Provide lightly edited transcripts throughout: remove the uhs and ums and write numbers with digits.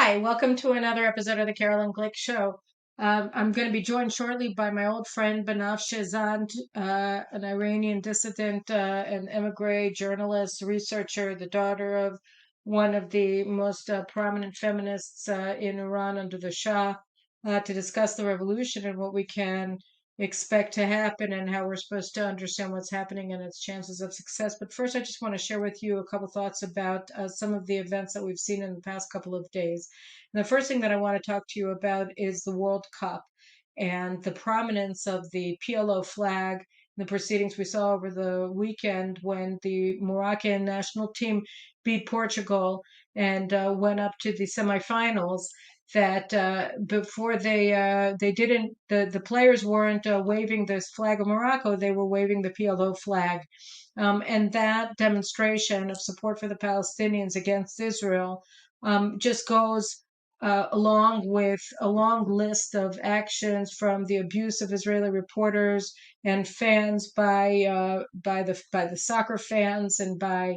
Hi, welcome to another episode of the Glick Show. I'm going to be joined shortly by my old friend Banafsheh Zand, an Iranian dissident, an emigre journalist, researcher, the daughter of one of the most prominent feminists in Iran under the Shah, to discuss the revolution and what we can expect to happen and how we're supposed to understand what's happening and its chances of success. But first, I just want to share with you a couple thoughts about some of the events that we've seen in the past couple of days. And the first thing that I want to talk to you about is the World Cup and the prominence of the PLO flag, the proceedings we saw over the weekend when the Moroccan national team beat Portugal and went up to the semifinals. That before they didn't, the players weren't waving this flag of Morocco, they were waving the PLO flag. And that demonstration of support for the Palestinians against Israel just goes along with a long list of actions, from the abuse of Israeli reporters and fans by the soccer fans and by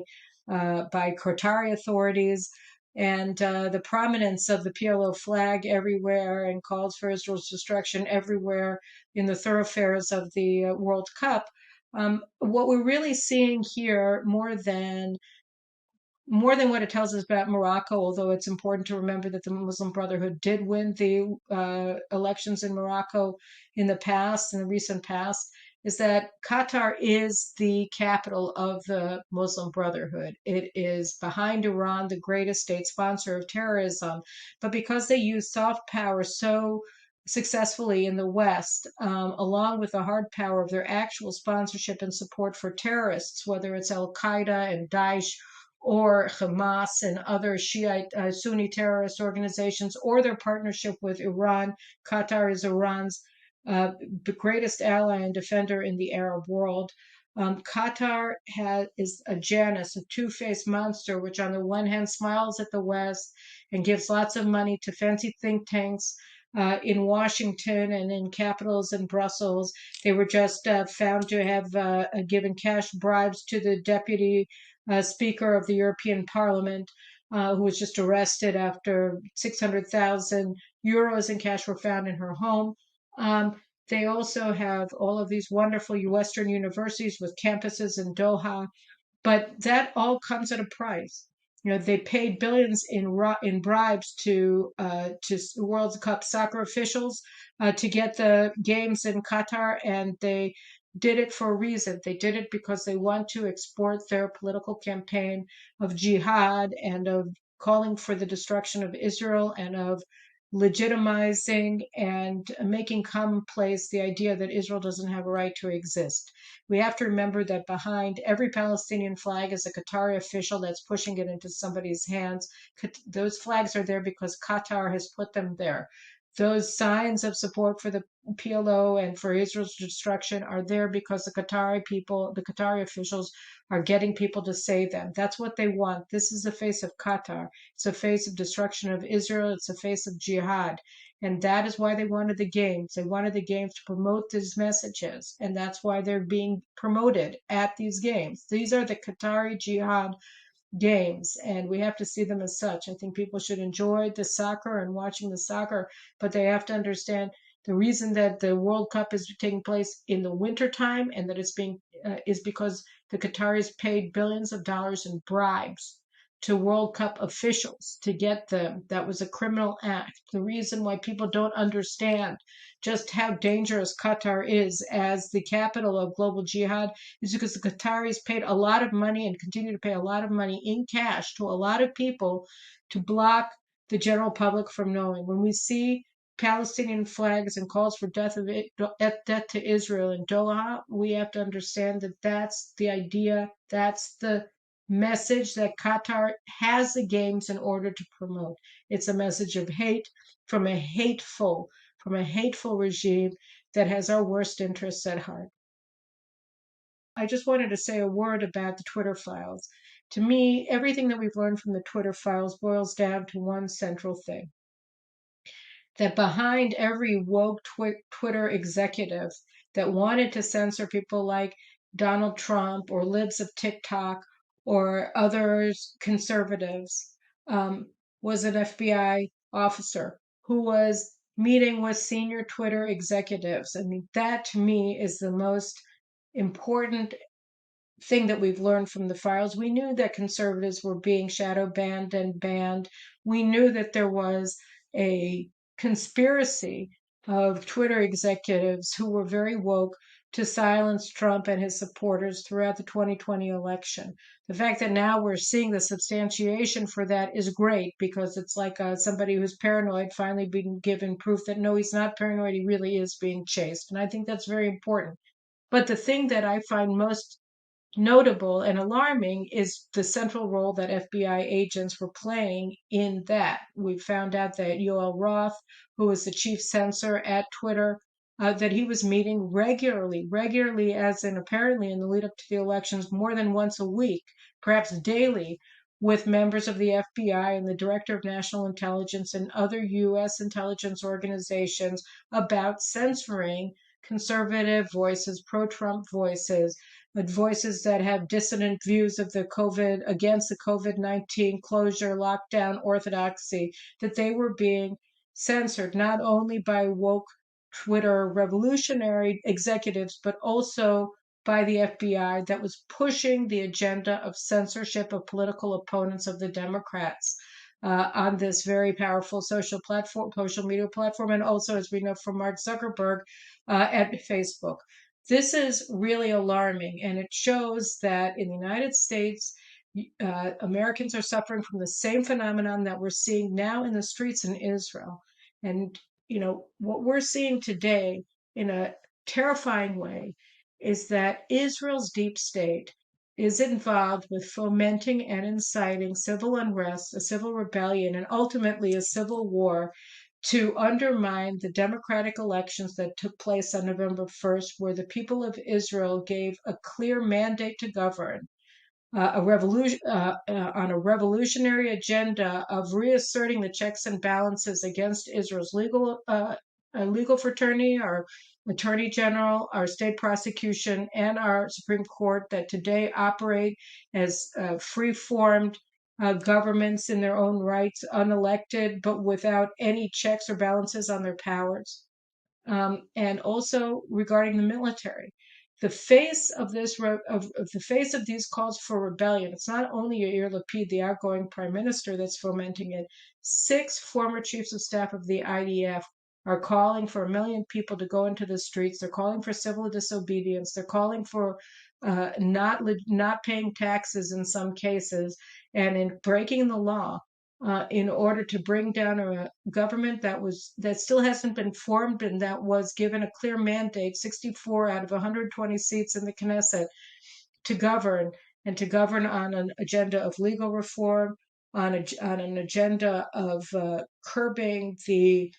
Qatari authorities, and the prominence of the PLO flag everywhere, and calls for Israel's destruction everywhere in the thoroughfares of the World Cup. What we're really seeing here, more than what it tells us about Morocco, although it's important to remember that the Muslim Brotherhood did win the elections in Morocco in the recent past, is that Qatar is the capital of the Muslim Brotherhood. It is behind Iran, the greatest state sponsor of terrorism. But because they use soft power so successfully in the West, along with the hard power of their actual sponsorship and support for terrorists, whether it's Al Qaeda and Daesh or Hamas and other Shiite Sunni terrorist organizations, or their partnership with Iran. Qatar is Iran's the greatest ally and defender in the Arab world. Qatar is a Janus, a two-faced monster, which on the one hand smiles at the West and gives lots of money to fancy think tanks in Washington and in capitals in Brussels. They were just found to have given cash bribes to the deputy Speaker of the European Parliament, who was just arrested after 600,000 euros in cash were found in her home. They also have all of these wonderful Western universities with campuses in Doha, but that all comes at a price. They paid billions in bribes to World Cup soccer officials to get the games in Qatar, and they did it for a reason. They did it because they want to export their political campaign of jihad and of calling for the destruction of Israel and of legitimizing and making commonplace the idea that Israel doesn't have a right to exist. We have to remember that behind every Palestinian flag is a Qatari official that's pushing it into somebody's hands. Those flags are there because Qatar has put them there. Those signs of support for the PLO and for Israel's destruction are there because the Qatari officials are getting people to say them. That's what they want. This is the face of Qatar. It's a face of destruction of Israel. It's a face of jihad. And that is why they wanted the games. They wanted the games to promote these messages. And that's why they're being promoted at these games. These are the Qatari jihad games, and we have to see them as such. I think people should enjoy the soccer and watching the soccer, but they have to understand the reason that the World Cup is taking place in the wintertime and that it's being is because the Qataris paid billions of dollars in bribes to World Cup officials to get them. That was a criminal act. The reason why people don't understand just how dangerous Qatar is as the capital of global jihad is because the Qataris paid a lot of money and continue to pay a lot of money in cash to a lot of people to block the general public from knowing. When we see Palestinian flags and calls for death to Israel in Doha, we have to understand that that's the idea, that's the message that Qatar has the games in order to promote. It's a message of hate from a hateful regime that has our worst interests at heart. I just wanted to say a word about the Twitter files. To me, everything that we've learned from the Twitter files boils down to one central thing: that behind every woke Twitter executive that wanted to censor people like Donald Trump or libs of TikTok or others conservatives was an FBI officer who was meeting with senior Twitter executives. I mean, that to me is the most important thing that we've learned from the files. We knew that conservatives were being shadow banned and banned. We knew that there was a conspiracy of Twitter executives who were very woke to silence Trump and his supporters throughout the 2020 election. The fact that now we're seeing the substantiation for that is great, because it's like somebody who's paranoid finally being given proof that no, he's not paranoid, he really is being chased. And I think that's very important. But the thing that I find most notable and alarming is the central role that FBI agents were playing in that. We found out that Yoel Roth, who was the chief censor at Twitter, that he was meeting regularly, as in apparently in the lead up to the elections, more than once a week, perhaps daily, with members of the FBI and the Director of National Intelligence and other U.S. intelligence organizations about censoring conservative voices, pro-Trump voices, but voices that have dissonant views of the against the COVID-19 closure, lockdown, orthodoxy, that they were being censored not only by woke Twitter revolutionary executives, but also by the FBI that was pushing the agenda of censorship of political opponents of the Democrats on this very powerful social media platform, and also, as we know from Mark Zuckerberg, at Facebook. This is really alarming, and it shows that in the United States, Americans are suffering from the same phenomenon that we're seeing now in the streets in Israel. And, what we're seeing today in a terrifying way is that Israel's deep state is involved with fomenting and inciting civil unrest, a civil rebellion, and ultimately a civil war to undermine the democratic elections that took place on November 1st, where the people of Israel gave a clear mandate to govern on a revolutionary agenda of reasserting the checks and balances against Israel's legal fraternity, our attorney general, our state prosecution, and our Supreme Court that today operate as free-formed governments in their own rights, unelected, but without any checks or balances on their powers. And also regarding the military, the face of the face of these calls for rebellion. It's not only Yair Lapid, the outgoing prime minister, that's fomenting it. 6 former chiefs of staff of the IDF are calling for 1 million people to go into the streets. They're calling for civil disobedience. They're calling for not paying taxes in some cases, and in breaking the law in order to bring down a government that still hasn't been formed and that was given a clear mandate, 64 out of 120 seats in the Knesset, to govern, and to govern on an agenda of legal reform, on an agenda of curbing the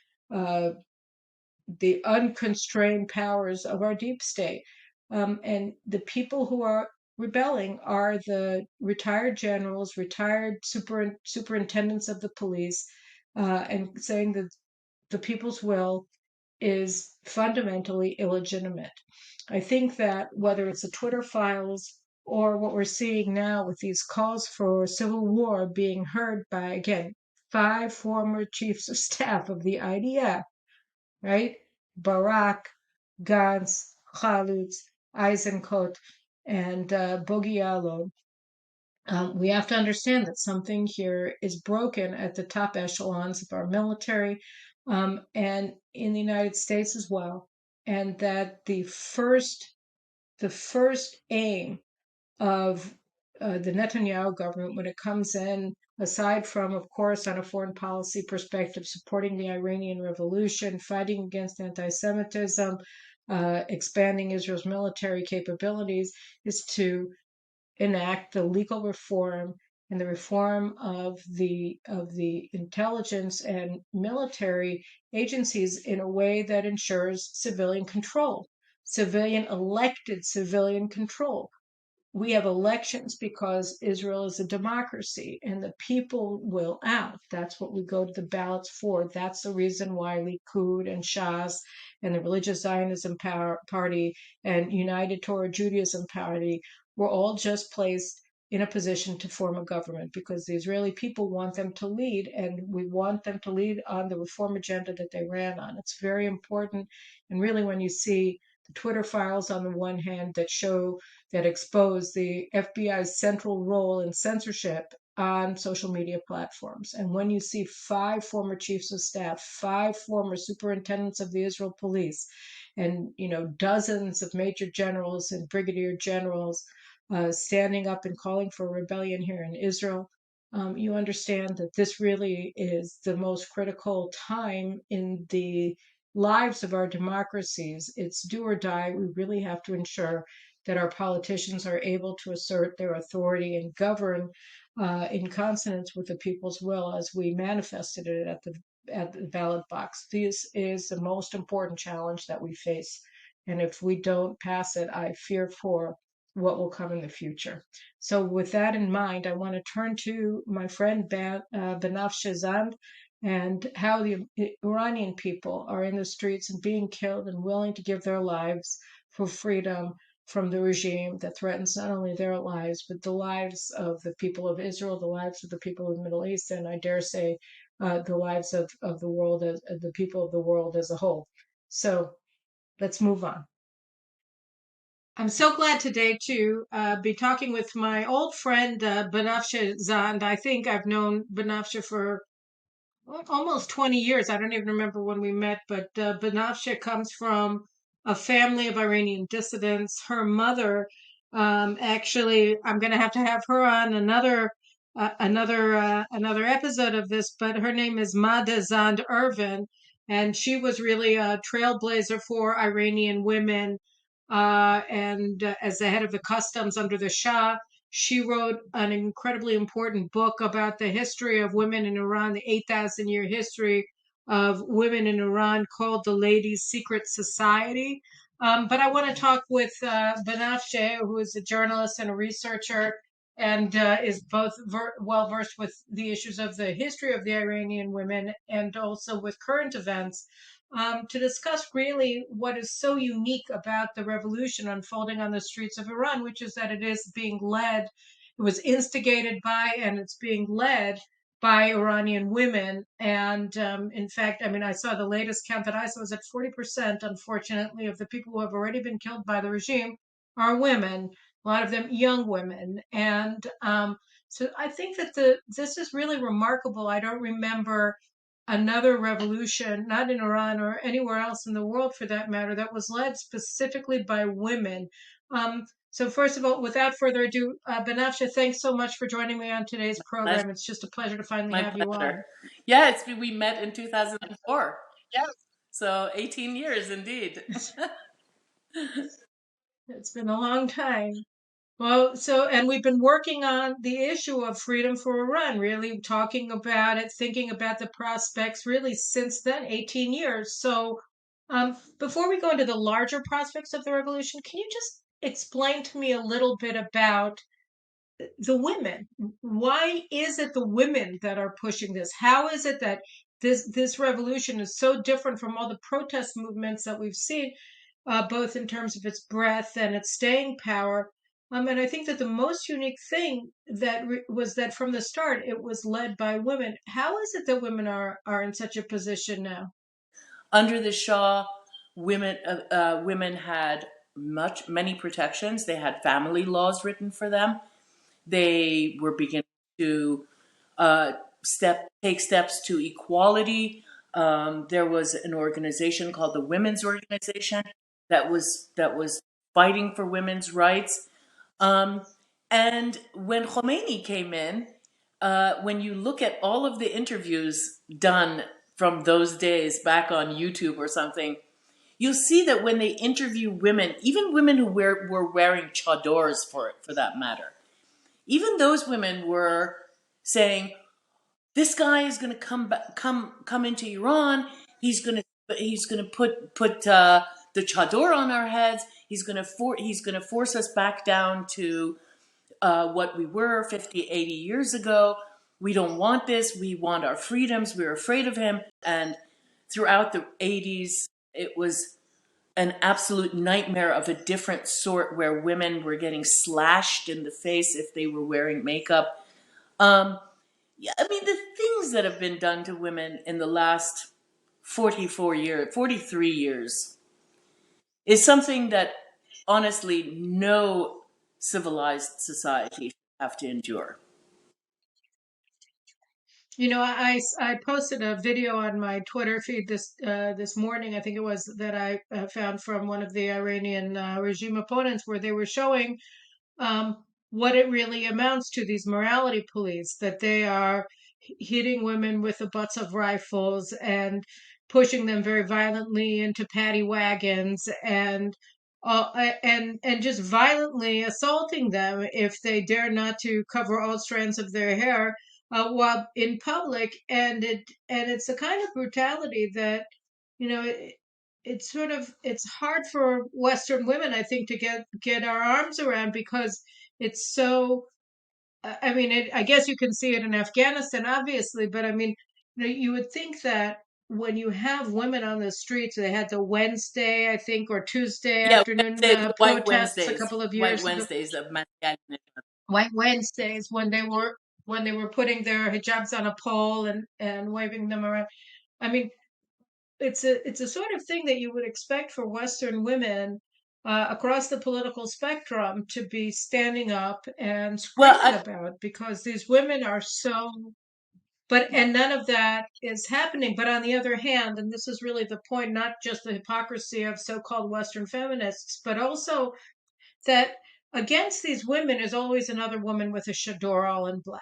unconstrained powers of our deep state. And the people who are rebelling are the retired generals, retired superintendents of the police, and saying that the people's will is fundamentally illegitimate. I think that whether it's the Twitter files or what we're seeing now with these calls for civil war being heard by, again, 5 former chiefs of staff of the IDF, right? Barak, Gantz, Chalutz, Eisenkot, and Bogi Ya'alon. We have to understand that something here is broken at the top echelons of our military, and in the United States as well, and that the first aim of the Netanyahu government, when it comes in, aside from, of course, on a foreign policy perspective, supporting the Iranian Revolution, fighting against anti-Semitism, expanding Israel's military capabilities, is to enact the legal reform and the reform of the intelligence and military agencies in a way that ensures civilian control, elected civilian control. We have elections because Israel is a democracy and the people will out. That's what we go to the ballots for. That's the reason why Likud and Shas and the Religious Zionism Party and United Torah Judaism Party were all just placed in a position to form a government, because the Israeli people want them to lead, and we want them to lead on the reform agenda that they ran on. It's very important. And really, when you see the Twitter files on the one hand that expose the FBI's central role in censorship on social media platforms, and when you see 5 former chiefs of staff, 5 former superintendents of the Israel police, and dozens of major generals and brigadier generals standing up and calling for rebellion here in Israel, you understand that this really is the most critical time in the lives of our democracies. It's do or die. We really have to ensure that our politicians are able to assert their authority and govern in consonance with the people's will as we manifested it at the ballot box. This is the most important challenge that we face. And if we don't pass it, I fear for what will come in the future. So with that in mind, I want to turn to my friend Banafsheh Zand, and how the Iranian people are in the streets and being killed and willing to give their lives for freedom from the regime that threatens not only their lives, but the lives of the people of Israel, the lives of the people of the Middle East, and I dare say the lives of the world, the people of the world as a whole. So let's move on. I'm so glad today to be talking with my old friend Banafsheh Zand. I think I've known Banafsheh for almost 20 years. I don't even remember when we met, but Banafsheh comes from a family of Iranian dissidents. Her mother, actually, I'm going to have her on another episode of this, but her name is Mada Zand Irvin, and she was really a trailblazer for Iranian women. And as the head of the customs under the Shah, she wrote an incredibly important book about the history of women in Iran, the 8,000-year history of women in Iran, called The Ladies' Secret Society. But I want to talk with Banafsheh, who is a journalist and a researcher, and is both well versed with the issues of the history of the Iranian women and also with current events, to discuss really what is so unique about the revolution unfolding on the streets of Iran, which is that it was instigated by, and it's being led by Iranian women. And in fact, I mean, I saw the latest count that I saw was at 40%, unfortunately, of the people who have already been killed by the regime are women, a lot of them young women. And so I think that this is really remarkable. I don't remember another revolution, not in Iran or anywhere else in the world for that matter, that was led specifically by women. So first of all, without further ado, Banafsheh, thanks so much for joining me on today's program. It's just a pleasure to finally have you on. Yeah, we met in 2004. Yeah. So 18 years indeed. It's been a long time. Well, and we've been working on the issue of freedom for Iran, really talking about it, thinking about the prospects, really since then, 18 years. So, before we go into the larger prospects of the revolution, can you just explain to me a little bit about the women? Why is it the women that are pushing this? How is it that this revolution is so different from all the protest movements that we've seen, both in terms of its breadth and its staying power? And I think that the most unique thing was that from the start it was led by women. How is it that women are in such a position now? Under the Shah, women had many protections. They had family laws written for them. They were beginning to take steps to equality. There was an organization called the Women's Organization that was fighting for women's rights. And when Khomeini came in, when you look at all of the interviews done from those days back on YouTube or something, you'll see that when they interview women, even women who were wearing chadors for that matter, even those women were saying, "This guy is going to come into Iran. He's going to put the chador on our heads. He's going to force us back down to what we were 50, 80 years ago. We don't want this. We want our freedoms. We're afraid of him." And throughout the 80s, it was an absolute nightmare of a different sort, where women were getting slashed in the face if they were wearing makeup. Um, yeah, I mean, the things that have been done to women in the last 44 years, 43 years, is something that honestly no civilized society should have to endure. I posted a video on my Twitter feed this morning. I think it was that I found from one of the Iranian regime opponents, where they were showing what it really amounts to, these morality police, that they are hitting women with the butts of rifles and pushing them very violently into paddy wagons, and just violently assaulting them if they dare not to cover all strands of their hair while in public. And it's a kind of brutality that, it's sort of, it's hard for Western women, I think, to get our arms around, because it's so. I mean, I guess you can see it in Afghanistan, obviously, but I mean, you would think that when you have women on the streets, they had the Wednesday, I think, or Tuesday Yeah, afternoon Wednesday, the protests a couple of White years ago. Wednesdays of matriarchal. White Wednesdays, when they were putting their hijabs on a pole and waving them around. I mean, it's a sort of thing that you would expect for Western women across the political spectrum to be standing up and Well, screaming about, because these women are so. And none of that is happening. But on the other hand, and this is really the point, not just the hypocrisy of so-called Western feminists, but also that against these women is always another woman with a chador all in black,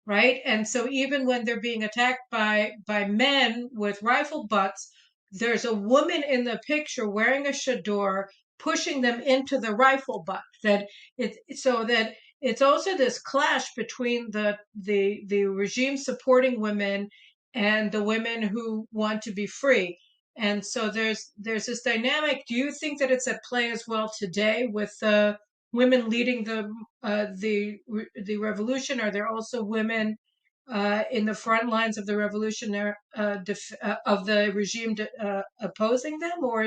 right? And so even when they're being attacked by men with rifle butts, there's a woman in the picture wearing a chador pushing them into the rifle butt. That it so that it's also this clash between the regime supporting women and the women who want to be free. And so there's this dynamic. Do you think that it's at play as well today with women leading the revolution? Are there also women in the front lines of the revolution, of the regime, opposing them, or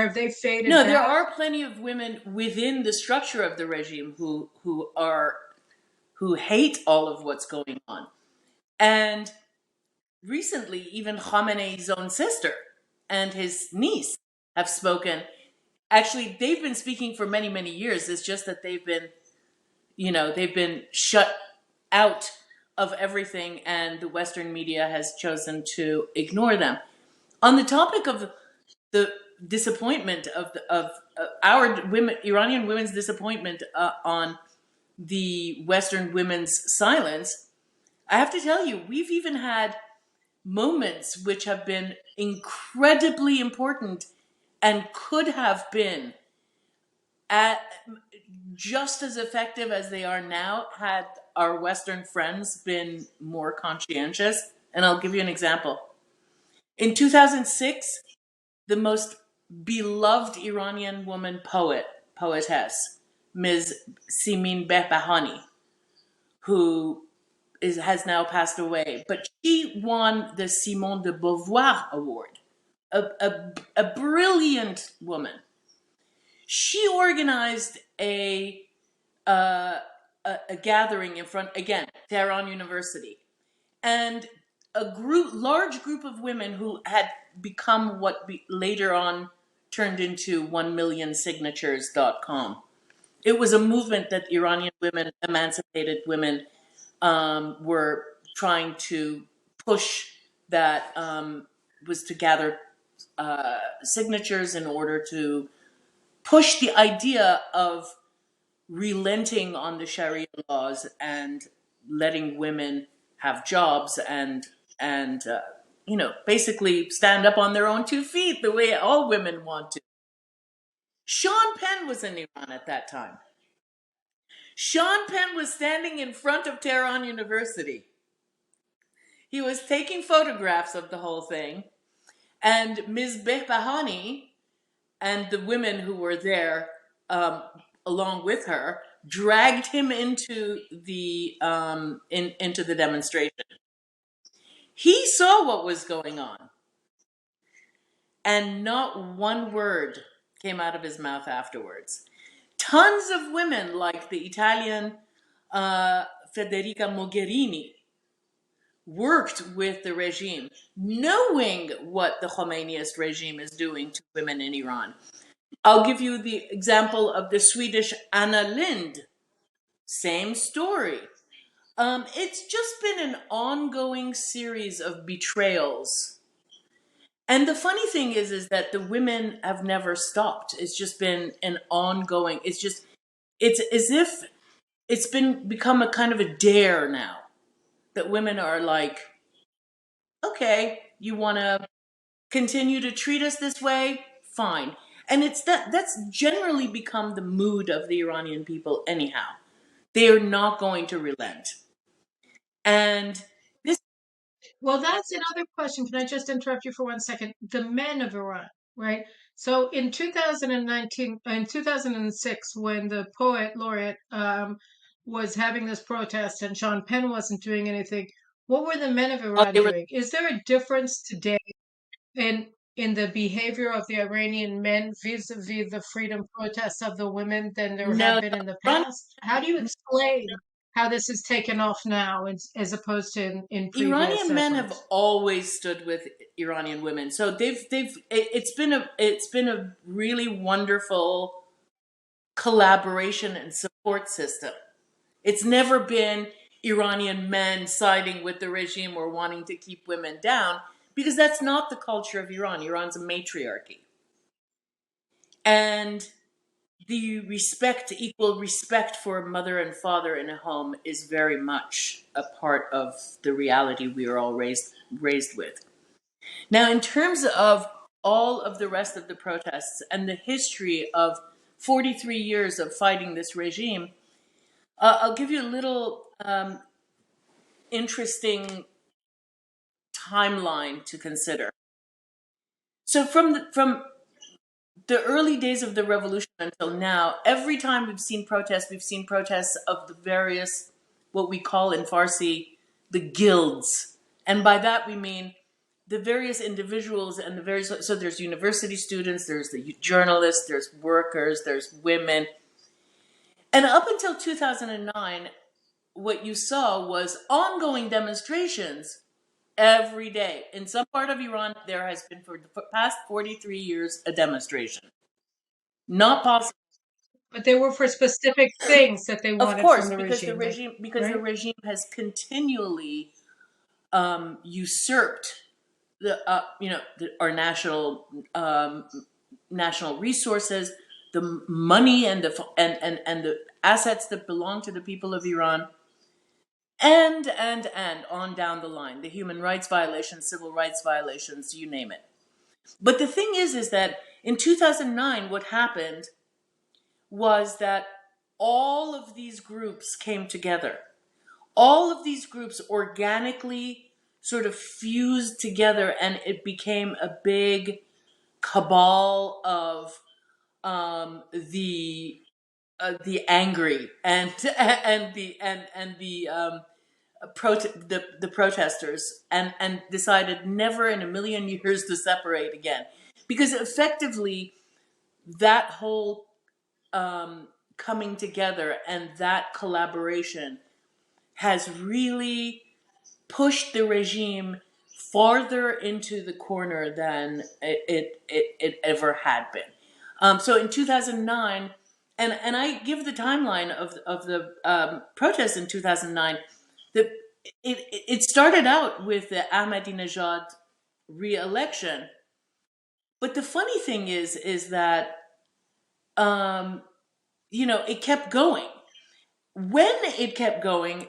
have they faded no, there back? are plenty of women within the structure of the regime who hate all of what's going on. And recently, even Khamenei's own sister and his niece have spoken. Actually, they've been speaking for many, many years. It's just that they've been shut out of everything, and the Western media has chosen to ignore them. On the topic of the disappointment of our women, Iranian women's disappointment on the Western women's silence, I have to tell you, we've even had moments which have been incredibly important and could have been at just as effective as they are now, had our Western friends been more conscientious. And I'll give you an example. In 2006, the most beloved Iranian poetess, Ms. Simin Behbahani, who has now passed away, but she won the Simone de Beauvoir Award. A brilliant woman. She organized uh, a gathering in front, again, Tehran University, and large group of women who had become what later on turned into 1,000,000signatures.com. It was a movement that Iranian women, emancipated women, were trying to push, that was to gather signatures in order to push the idea of relenting on the Sharia laws and letting women have jobs and basically stand up on their own 2 feet the way all women want to. Sean Penn was in Iran at that time. Sean Penn was standing in front of Tehran University. He was taking photographs of the whole thing, and Ms. Behbahani and the women who were there, um, along with her, dragged him into the demonstration. He saw what was going on, and not one word came out of his mouth afterwards. Tons of women, like the Italian Federica Mogherini, worked with the regime, knowing what the Khomeiniist regime is doing to women in Iran. I'll give you the example of the Swedish Anna Lindh. Same story. It's just been an ongoing series of betrayals. And the funny thing is that the women have never stopped. It's just been an ongoing, it's as if it's become a kind of a dare now that women are like, okay, you want to continue to treat us this way? Fine. And that's generally become the mood of the Iranian people anyhow. They are not going to relent. And this Well, that's another question. Can I just interrupt you for 1 second? The men of Iran, right? So in 2019, in 2006, when the poet laureate was having this protest and Sean Penn wasn't doing anything, what were the men of Iran they were doing? Is there a difference today in the behavior of the Iranian men vis-a-vis the freedom protests of the women than there have no been in the Iranian, past? How do you explain how this is taken off now as opposed to in previous Iranian men have efforts? always stood with Iranian women. So it's been a really wonderful collaboration and support system. It's never been Iranian men siding with the regime or wanting to keep women down, because that's not the culture of Iran. Iran's a matriarchy. And the equal respect for mother and father in a home is very much a part of the reality we are all raised with. Now, in terms of all of the rest of the protests and the history of 43 years of fighting this regime, I'll give you a little interesting timeline to consider. So, from the early days of the revolution until now, every time we've seen protests of the various, what we call in Farsi, the guilds. And by that we mean the various individuals and the various, so there's university students, there's the journalists, there's workers, there's women. And up until 2009, what you saw was ongoing demonstrations every day. In some part of Iran, there has been for the past 43 years a demonstration. Not possible. But they were for specific things that they Of wanted from course, the regime, like, because the right? regime has continually usurped our national resources, the money and the assets that belong to the people of Iran, and on down the line, the human rights violations, civil rights violations, you name it. But the thing is that in 2009, what happened was that all of these groups came together. All of these groups organically sort of fused together, and it became a big cabal of the angry and the protesters, and decided never in a million years to separate again, because effectively that whole coming together and that collaboration has really pushed the regime farther into the corner than it ever had been. So in 2009, and I give the timeline of the protests in 2009, that it started out with the Ahmadinejad re-election. But the funny thing is that um, it kept going. When it kept going,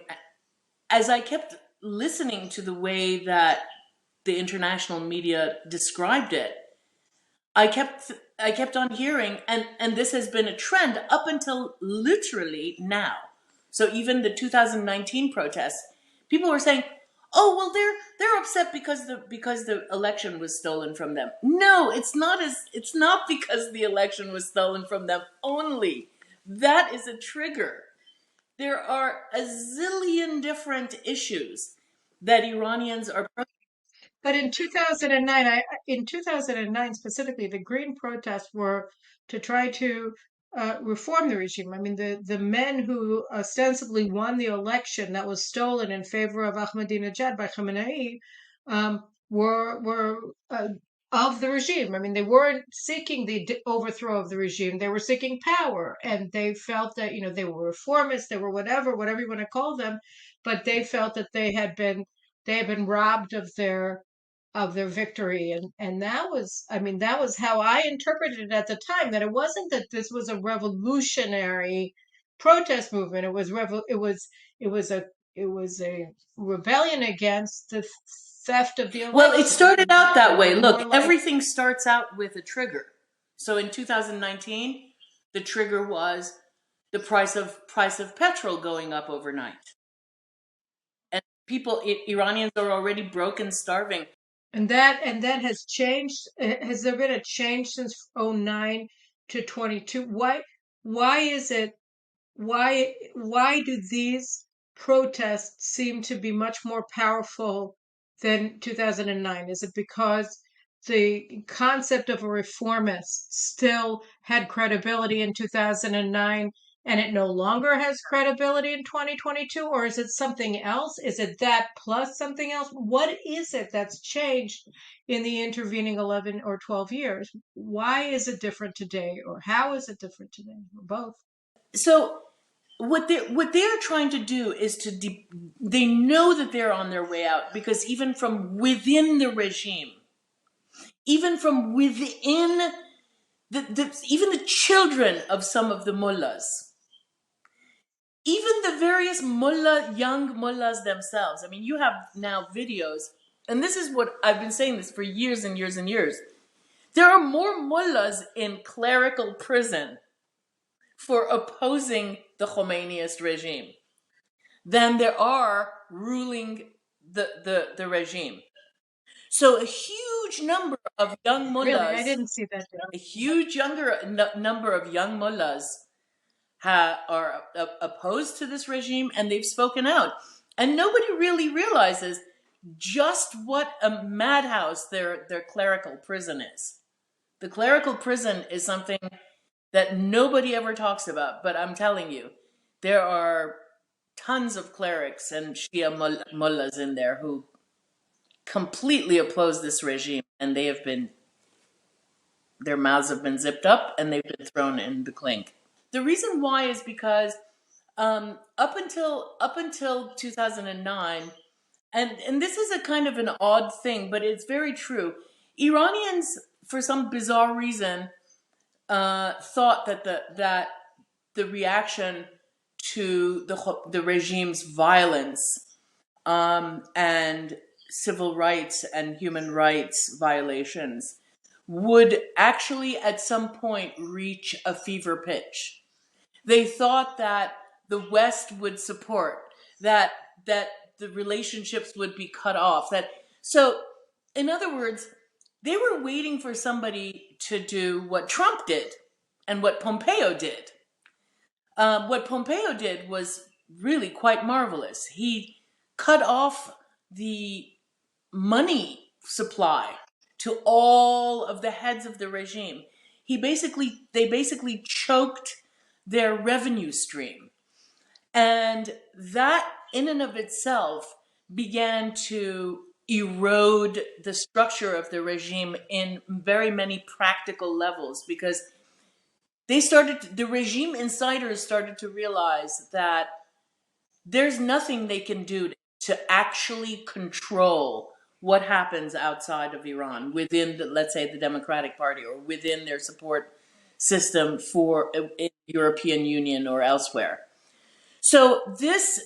as I kept listening to the way that the international media described it, I kept on hearing, and this has been a trend up until literally now. So even the 2019 protests, people were saying, "Oh, well, they're upset because the election was stolen from them." No, it's not because the election was stolen from them only. That is a trigger. There are a zillion different issues that Iranians are. But in 2009, in 2009 specifically, the Green protests were to try to reform the regime. I mean, the men who ostensibly won the election that was stolen in favor of Ahmadinejad by Khamenei were of the regime. I mean, they weren't seeking the overthrow of the regime; they were seeking power, and they felt that they were reformists, they were whatever you want to call them, but they felt that they had been robbed of their victory, and that was, I mean, that was how I interpreted it at the time, that it wasn't that this was a revolutionary protest movement. It was a rebellion against the theft of the Well, it election. started out It that was way. Look, more like, everything starts out with a trigger. So in 2019, the trigger was the price of petrol going up overnight, and Iranians are already broke and starving. and that has changed. Has there been a change since '09 to 22? Why is it why do these protests seem to be much more powerful than 2009? Is it because the concept of a reformist still had credibility in 2009 and it no longer has credibility in 2022? Or is it something else? Is it that plus something else? What is it that's changed in the intervening 11 or 12 years? Why is it different today? Or how is it different today? Or both? So what they're trying to do is they know that they're on their way out, because even from within the regime, even from within even the children of some of the mullahs, even the various young mullahs themselves. I mean, you have now videos, and this is what I've been saying this for years and years and years. There are more mullahs in clerical prison for opposing the Khomeiniist regime than there are ruling the regime. So a huge number of young Really, I mullahs, didn't see that a data. huge number of young mullahs are opposed to this regime, and they've spoken out. And nobody really realizes just what a madhouse their clerical prison is. The clerical prison is something that nobody ever talks about, but I'm telling you, there are tons of clerics and Shia mullahs in there who completely oppose this regime, and their mouths have been zipped up and they've been thrown in the clink. The reason why is because up until 2009, and this is a kind of an odd thing, but it's very true. Iranians, for some bizarre reason, thought that the reaction to the regime's violence and civil rights and human rights violations would actually at some point reach a fever pitch. They thought that the West would support that, that the relationships would be cut off. So, in other words, they were waiting for somebody to do what Trump did and what Pompeo did. What Pompeo did was really quite marvelous. He cut off the money supply to all of the heads of the regime. They basically choked their revenue stream. And that in and of itself began to erode the structure of the regime in very many practical levels, because the regime insiders started to realize that there's nothing they can do to actually control what happens outside of Iran, within let's say the Democratic Party, or within their support system for in European Union or elsewhere. So this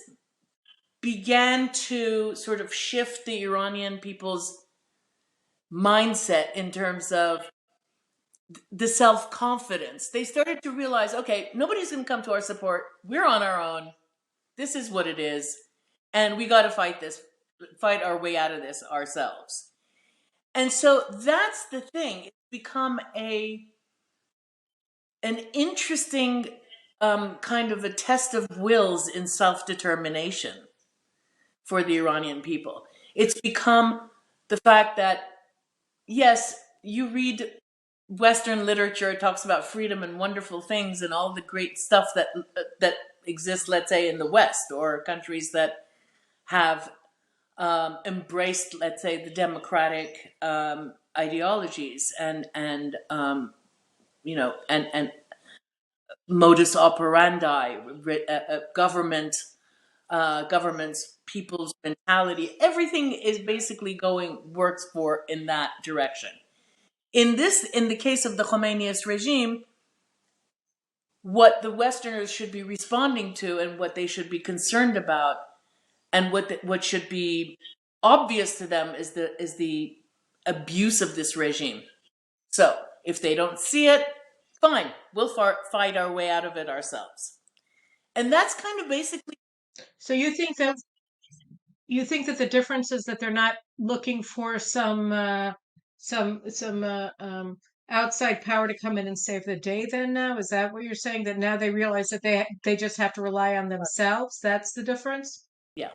began to sort of shift the Iranian people's mindset in terms of the self-confidence. They started to realize, okay, nobody's going to come to our support. We're on our own. This is what it is. And we got to fight our way out of this ourselves. And so that's the thing. It's become an interesting kind of a test of wills in self-determination for the Iranian people. It's become the fact that, yes, you read Western literature, it talks about freedom and wonderful things and all the great stuff that exists, let's say, in the West, or countries that have embraced, let's say, the democratic ideologies and modus operandi, governments, people's mentality. Everything is basically works for in that direction. In the case of the Khomeiniist regime, what the Westerners should be responding to and what they should be concerned about and what should be obvious to them is the abuse of this regime. So if they don't see it, fine, we'll fight our way out of it ourselves. And that's kind of basically. So you think that the difference is that they're not looking for some outside power to come in and save the day. Then now is that what you're saying? That now they realize that they just have to rely on themselves. That's the difference. Yeah.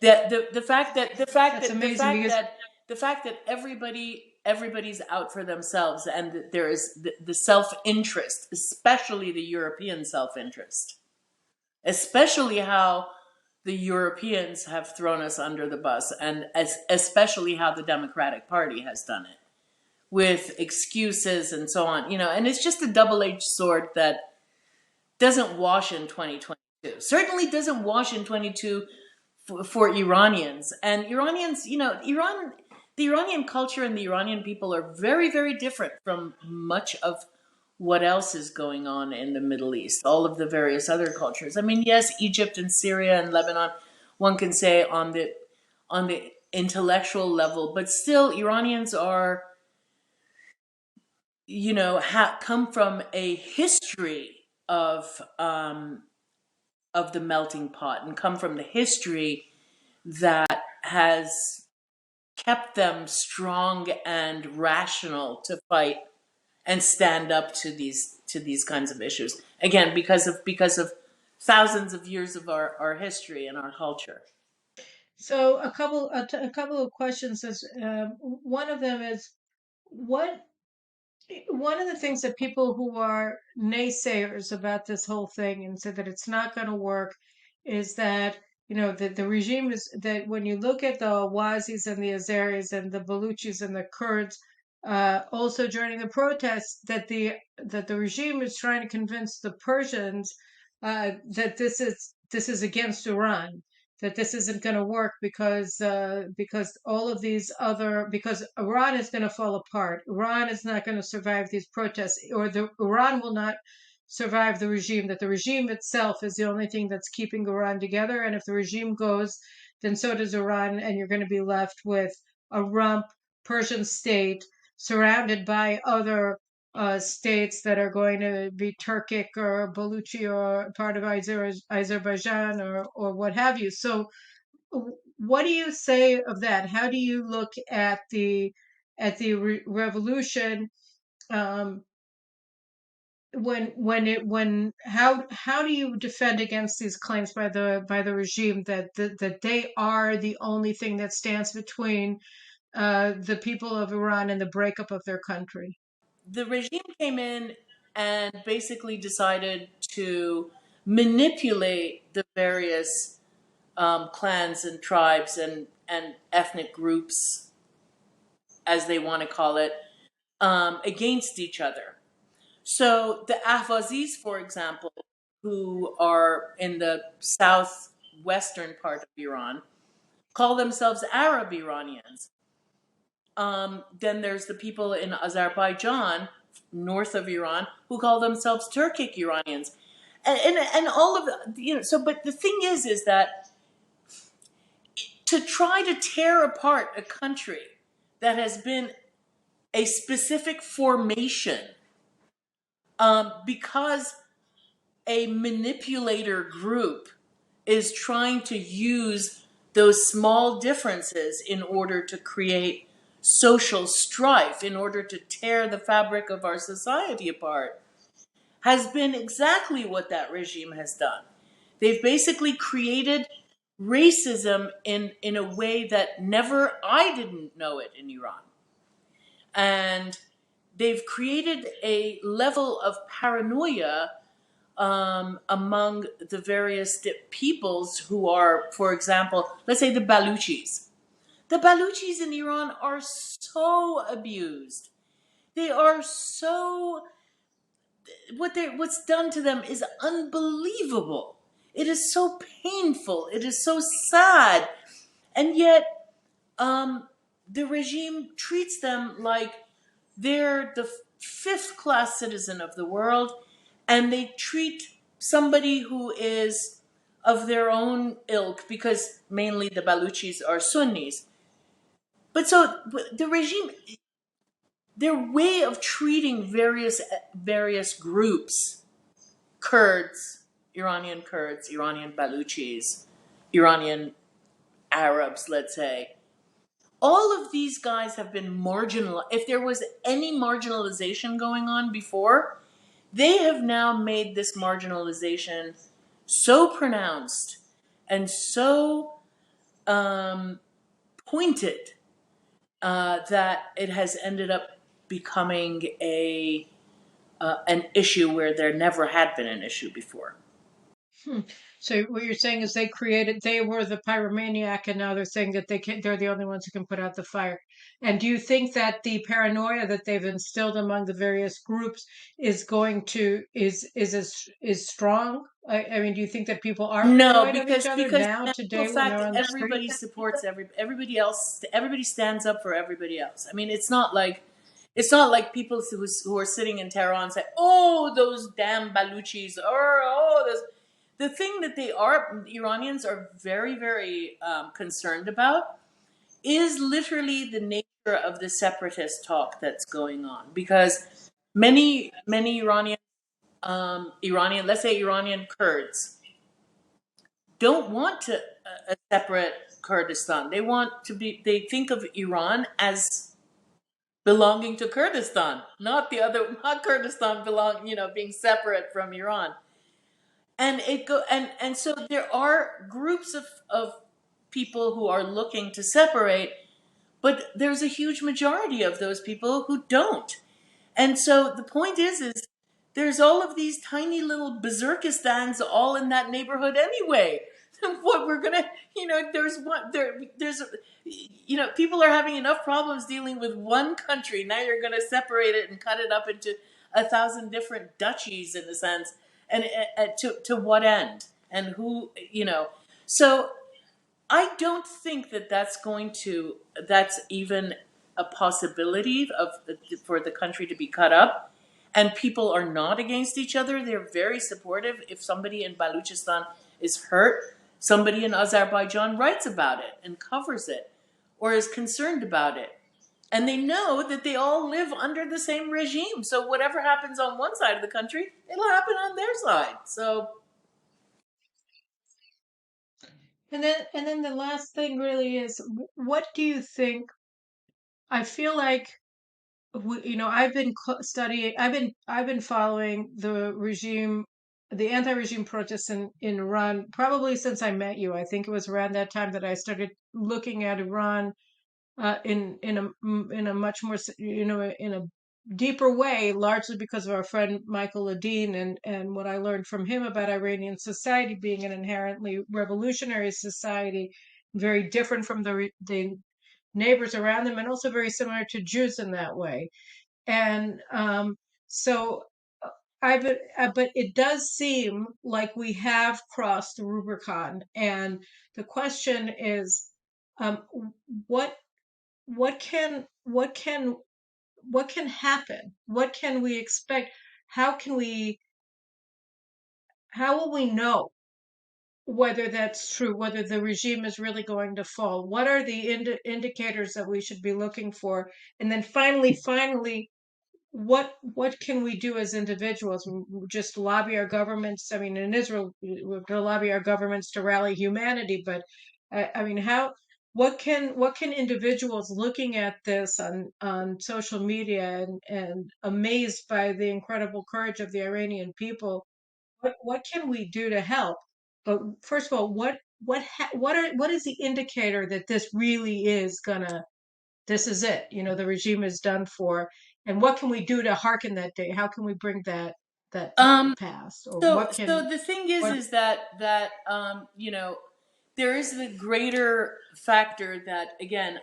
The fact that That's amazing because the fact that everybody's out for themselves, and that there is the self-interest, especially the European self-interest, especially how the Europeans have thrown us under the bus, and especially how the Democratic Party has done it with excuses and so on, and it's just a double-edged sword that doesn't wash in 2022. Certainly doesn't wash in 22 for Iranians. And Iranians, the Iranian culture and the Iranian people are very, very different from much of what else is going on in the Middle East, all of the various other cultures. I mean, yes, Egypt and Syria and Lebanon, one can say on the intellectual level, but still Iranians are, come from a history of the melting pot, and come from the history that has kept them strong and rational to fight and stand up to these kinds of issues. Again, because of thousands of years of our history and our culture. so a couple of questions. One of them is what one of the things that people who are naysayers about this whole thing and say that it's not going to work is that the regime is that when you look at the Awazis and the Azeris and the Baluchis and the Kurds also joining the protests, that the regime is trying to convince the Persians that this is against Iran, that this isn't going to work because all of these other because Iran is going to fall apart. Iran is not going to survive these protests, or Iran will not survive the regime. That the regime itself is the only thing that's keeping Iran together, and if the regime goes, then so does Iran, and you're going to be left with a rump Persian state surrounded by other states that are going to be Turkic or Baluchi or part of Azerbaijan or what have you. So, what do you say of that? How do you look at the revolution? Um, when how do you defend against these claims by the regime that they are the only thing that stands between the people of Iran and the breakup of their country? The regime came in and basically decided to manipulate the various clans and tribes and ethnic groups, as they want to call it, against each other. So the Ahvazis, for example, who are in the southwestern part of Iran, call themselves Arab Iranians. Then there's the people in Azerbaijan, north of Iran, who call themselves Turkic Iranians, and all of So, but the thing is that to try to tear apart a country that has been a specific formation, because a manipulator group is trying to use those small differences in order to create social strife, in order to tear the fabric of our society apart, has been exactly what that regime has done. They've basically created racism in a way that never I didn't know it in Iran. And they've created a level of paranoia among the various peoples who are, for example, let's say the Baluchis. The Baluchis in Iran are so abused. They are so what's done to them is unbelievable. It is so painful. It is so sad, and yet the regime treats them like they're the fifth class citizen of the world, and they treat somebody who is of their own ilk, because mainly the Baluchis are Sunnis. But so the regime, their way of treating various groups, Kurds, Iranian Baluchis, Iranian Arabs, let's say, all of these guys have been marginal. If there was any marginalization going on before, they have now made this marginalization so pronounced and so pointed that it has ended up becoming a an issue where there never had been an issue before. Hmm. So what you're saying is they were the pyromaniac, and now they're saying that they're the only ones who can put out the fire. And do you think that the paranoia that they've instilled among the various groups is going to is strong? I mean, do you think that people are No, paranoid of each other because now the today simple when fact they're that on the street? everybody supports everybody else. Everybody stands up for everybody else. I mean, it's not like people who are sitting in Tehran say, "Oh, those damn Baluchis," or "Oh, this." The thing that Iranians are very, very concerned about is literally the nature of the separatist talk that's going on, because many Iranian, let's say Iranian Kurds, don't want a separate Kurdistan. They think of Iran as belonging to Kurdistan, not Kurdistan being separate from Iran. And so there are groups of people who are looking to separate, but there's a huge majority of those people who don't. And so the point is there's all of these tiny little Berserkistans all in that neighborhood anyway. What we're gonna, people are having enough problems dealing with one country. Now you're gonna separate it and cut it up into 1,000 different duchies, in a sense, and to what end and who, So I don't think that that's even a possibility for the country to be cut up. And people are not against each other. They're very supportive. If somebody in Baluchistan is hurt, somebody in Azerbaijan writes about it and covers it or is concerned about it. And they know that they all live under the same regime. So whatever happens on one side of the country, it'll happen on their side. So And then the last thing really is, what do you think? I feel like I've been studying. I've been following the regime, the anti-regime protests in Iran probably since I met you. I think it was around that time that I started looking at Iran in a much more in a deeper way, largely because of our friend Michael Ledeen and what I learned from him about Iranian society being an inherently revolutionary society, very different from the neighbors around them, and also very similar to Jews in that way. And so but it does seem like we have crossed the Rubicon, and the question is, um, what what can what can what can happen? What can we expect? How can we? How will we know whether that's true? Whether the regime is really going to fall? What are the indicators that we should be looking for? And then finally, what can we do as individuals? Just lobby our governments? I mean, in Israel, we're going to lobby our governments to rally humanity, but I mean, how? What can individuals looking at this on social media and amazed by the incredible courage of the Iranian people? What can we do to help? But first of all, what is the indicator that this really is gonna, this is it, the regime is done for, and what can we do to hearken that day? How can we bring that to Um, pass, or so what so can the thing is what is that there is the greater factor that again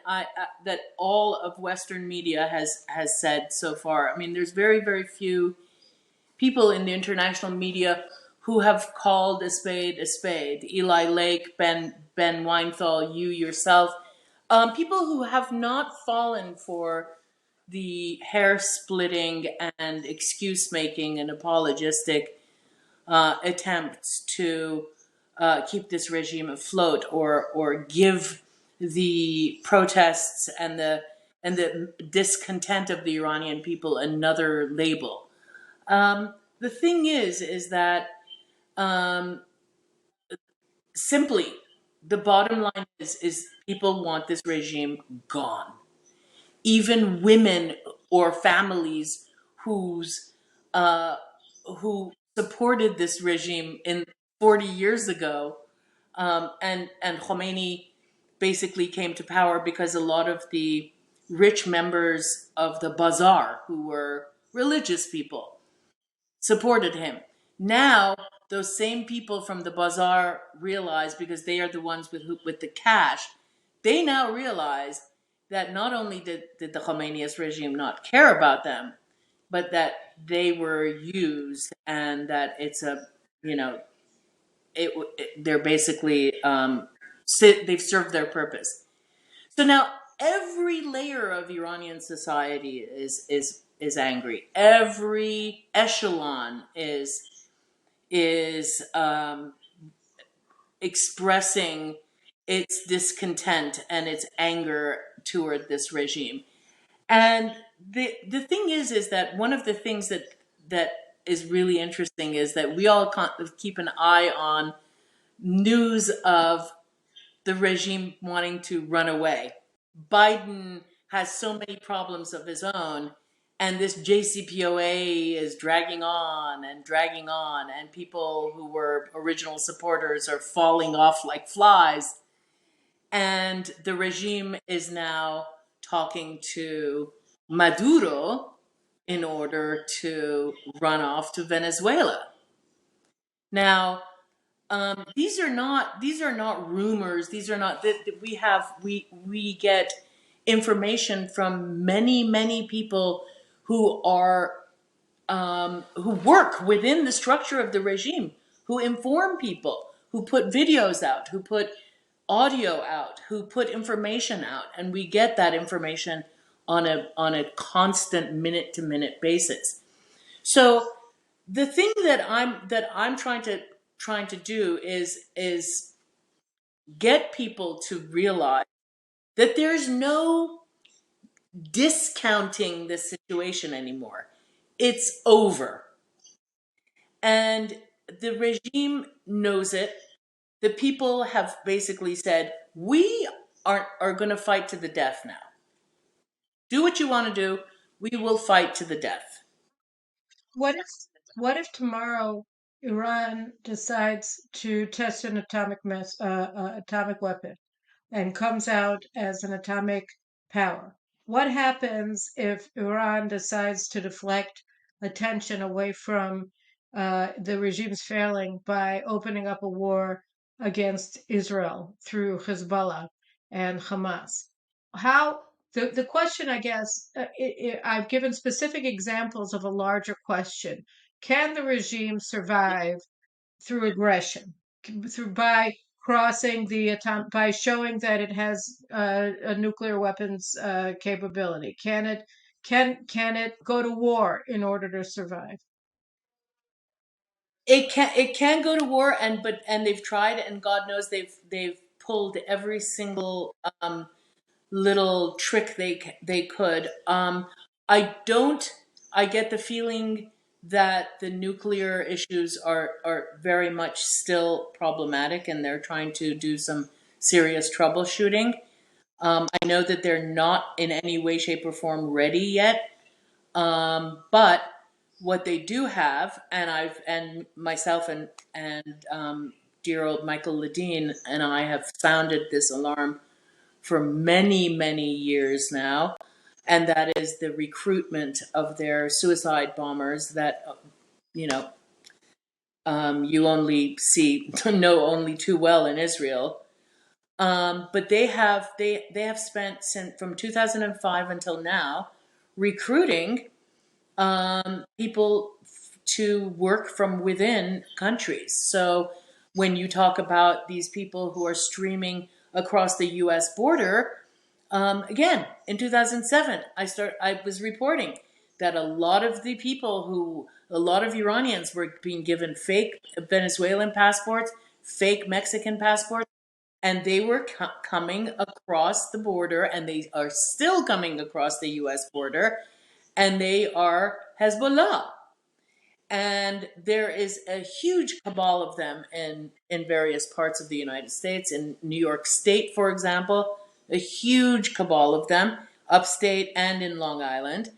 that all of Western media has said so far. I mean, there's very very few people in the international media who have called a spade a spade. Eli Lake, Ben Weinthal, you yourself, people who have not fallen for the hair splitting and excuse making and apologistic attempts to keep this regime afloat, or give the protests and the discontent of the Iranian people another label. The thing is that um, simply the bottom line is people want this regime gone. Even women or families whose uh, who supported this regime in 40 years ago, and Khomeini basically came to power because a lot of the rich members of the bazaar, who were religious people, supported him. Now, those same people from the bazaar realize, because they are the ones with the cash, they now realize that not only did the Khomeiniist regime not care about them, but that they were used, and that it's a, you know, they're basically, they've served their purpose. So now every layer of Iranian society is angry. Every echelon is expressing its discontent and its anger toward this regime. And the thing is that one of the things that is really interesting is that we all keep an eye on news of the regime wanting to run away. Biden has so many problems of his own, and this JCPOA is dragging on, and people who were original supporters are falling off like flies. And the regime is now talking to Maduro in order to run off to Venezuela. Now, these are not rumors. These are not that we get information from many people who are who work within the structure of the regime, who inform people, who put videos out, who put audio out, who put information out, and we get that information on a constant minute to minute basis. So the thing that I'm trying to do is get people to realize that there's no discounting this situation anymore. It's over. And the regime knows it. The people have basically said, we are going to fight to the death now. Do what you want to do. We will fight to the death. what if tomorrow Iran decides to test an atomic weapon and comes out as an atomic power? What happens if Iran decides to deflect attention away from the regime's failing by opening up a war against Israel through Hezbollah and Hamas? How the question, I guess, I've given specific examples of a larger question. Can the regime survive through aggression, through by crossing the by showing that it has a nuclear weapons capability? Can it go to war in order to survive? It can go to war, and they've tried, and God knows they've pulled every single little trick they could. I don't. I get the feeling that the nuclear issues are very much still problematic, and they're trying to do some serious troubleshooting. I know that they're not in any way, shape, or form ready yet. But what they do have, and myself and dear old Michael Ledeen and I have sounded this alarm for many, many years now, and that is the recruitment of their suicide bombers that, you know, you only know only too well in Israel. But they have spent since from 2005 until now recruiting people to work from within countries. So when you talk about these people who are streaming across the U.S. border, again in 2007, I was reporting that a lot of Iranians were being given fake Venezuelan passports, fake Mexican passports, and they were coming across the border, and they are still coming across the U.S. border, and they are Hezbollah. And there is a huge cabal of them in various parts of the United States. In New York State, for example, a huge cabal of them, upstate and in Long Island.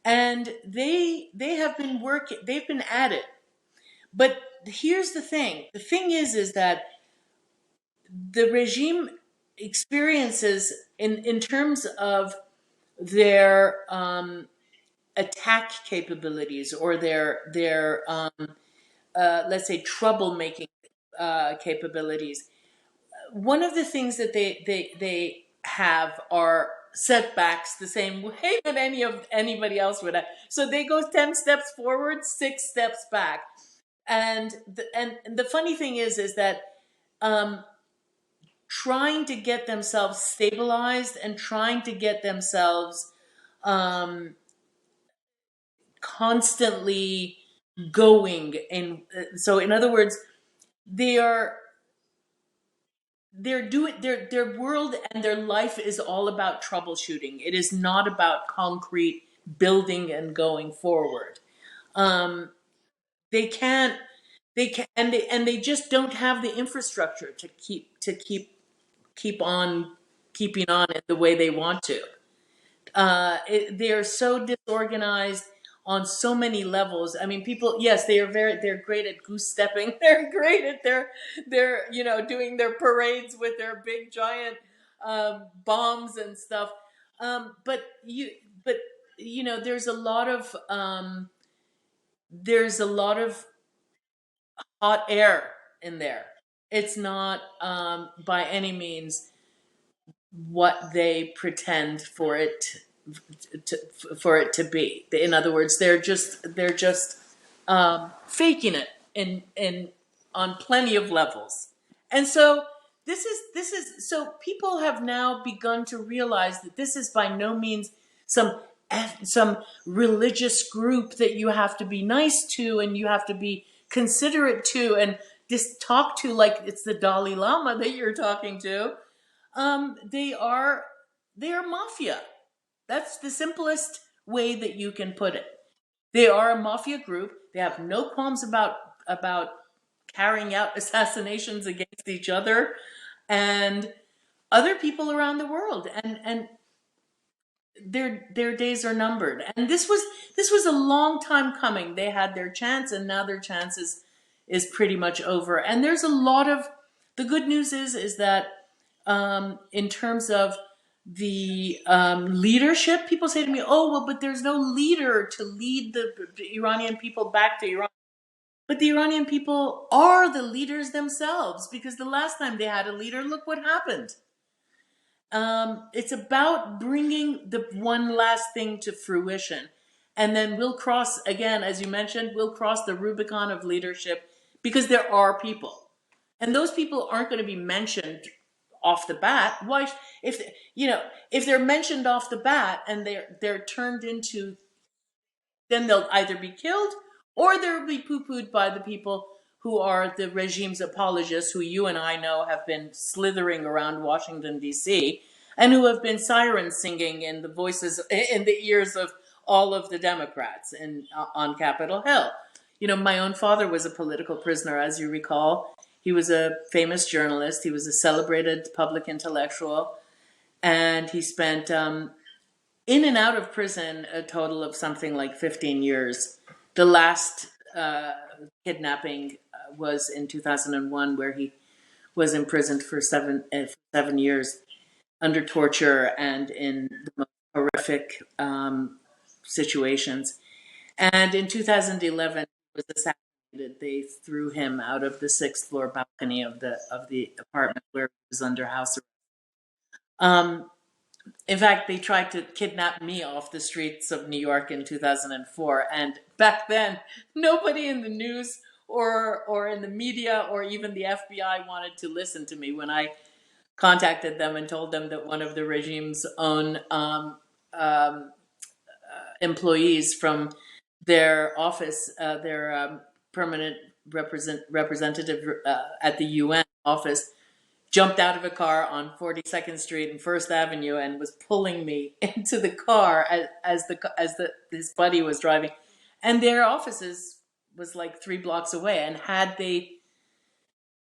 And they have been working, they've been at it. But here's the thing. The thing is that the regime experiences in terms of their attack capabilities, or their let's say troublemaking capabilities. One of the things that they have are setbacks the same way that anybody else would have. So they go 10 steps forward, 6 steps back. And the funny thing is that um, trying to get themselves stabilized and trying to get themselves um, constantly going. And so in other words, they are they're doing their world and their life is all about troubleshooting. It is not about concrete building and going forward. um, they can't they can and they just don't have the infrastructure to keep on keeping on it the way they want to. They're so disorganized on so many levels. I mean, people, yes, they're great at goose stepping. They're great at their doing their parades with their big giant bombs and stuff. But there's a lot of hot air in there. It's not by any means what they pretend to, for it to be. In other words, they're just faking it in on plenty of levels. And so this is so people have now begun to realize that this is by no means some some religious group that you have to be nice to and you have to be considerate to and just talk to like it's the Dalai Lama that you're talking to. They are mafia. That's the simplest way that you can put it. They are a mafia group. They have no qualms about carrying out assassinations against each other and other people around the world. And their days are numbered. And this was a long time coming. They had their chance, and now their chance is pretty much over. And there's a lot of the good news is that in terms of the leadership, people say to me, "Oh, well, but there's no leader to lead the Iranian people back to Iran." But the Iranian people are the leaders themselves, because the last time they had a leader, look what happened. It's about bringing the one last thing to fruition. And then we'll cross, again, as you mentioned, we'll cross the Rubicon of leadership, because there are people. And those people aren't going to be mentioned off the bat. Why, if they're mentioned off the bat and they're turned into, then they'll either be killed or they'll be poo-pooed by the people who are the regime's apologists, who you and I know have been slithering around Washington, D.C., and who have been siren singing in the ears of all of the Democrats on Capitol Hill. My own father was a political prisoner, as you recall. He was a famous journalist. He was a celebrated public intellectual. And he spent in and out of prison a total of something like 15 years. The last kidnapping was in 2001, where he was imprisoned for 7 years under torture and in the most horrific situations. And in 2011, he was assassinated. They threw him out of the sixth floor balcony of the apartment where he was under house arrest. In fact, they tried to kidnap me off the streets of New York in 2004, and back then, nobody in the news or in the media or even the FBI wanted to listen to me when I contacted them and told them that one of the regime's own employees from their office, their permanent representative at the UN office, jumped out of a car on 42nd Street and First Avenue and was pulling me into the car as his buddy was driving, and their offices was like 3 blocks away. And had they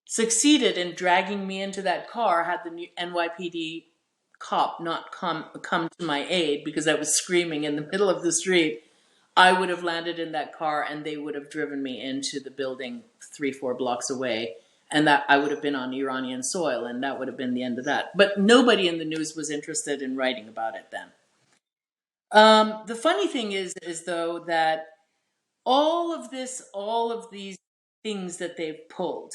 succeeded in dragging me into that car, had the NYPD cop not come to my aid because I was screaming in the middle of the street, I would have landed in that car and they would have driven me into the building 3-4 blocks away. And that I would have been on Iranian soil, and that would have been the end of that. But nobody in the news was interested in writing about it then. The funny thing is though, that all of these things that they've pulled.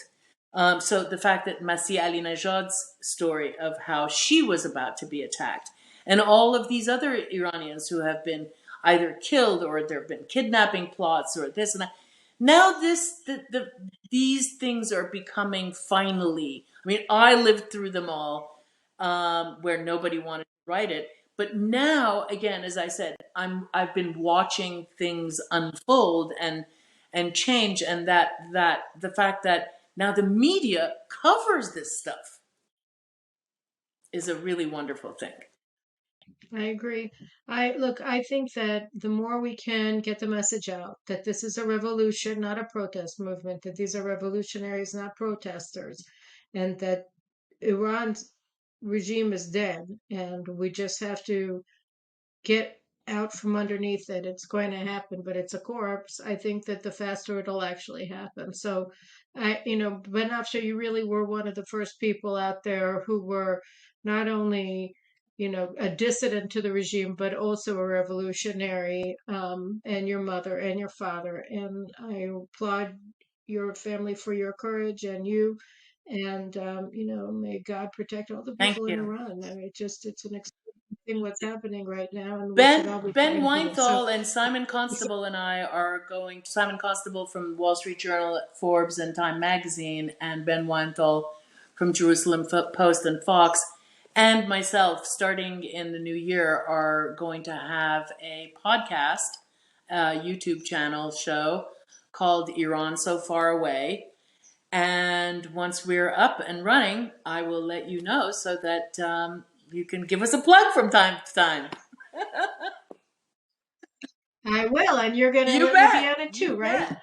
So the fact that Masih Alinejad's story of how she was about to be attacked, and all of these other Iranians who have been either killed or there have been kidnapping plots or this and that. Now these things are becoming finally. I mean, I lived through them all, where nobody wanted to write it. But now, again, as I said, I've been watching things unfold and change, and that the fact that now the media covers this stuff is a really wonderful thing. I agree. I think that the more we can get the message out that this is a revolution, not a protest movement, that these are revolutionaries, not protesters, and that Iran's regime is dead, and we just have to get out from underneath it. It's going to happen, but it's a corpse. I think that the faster it'll actually happen. So, Banafsheh, you really were one of the first people out there who were not only, a dissident to the regime, but also a revolutionary, and your mother and your father. And I applaud your family for your courage and you. And, may God protect all the Thank people in you. Iran. I mean, it's an what's happening right now, and we should all be Ben fighting for this. So, Weinthal and Simon Constable and I are going. Simon Constable from Wall Street Journal, Forbes, and Time Magazine, and Ben Weinthal from Jerusalem Post and Fox, and myself, starting in the new year, are going to have a podcast, YouTube channel show called Iran So Far Away. And once we're up and running, I will let you know so that you can give us a plug from time to time. I will, and you're You gonna be bet. on it too, You right? bet.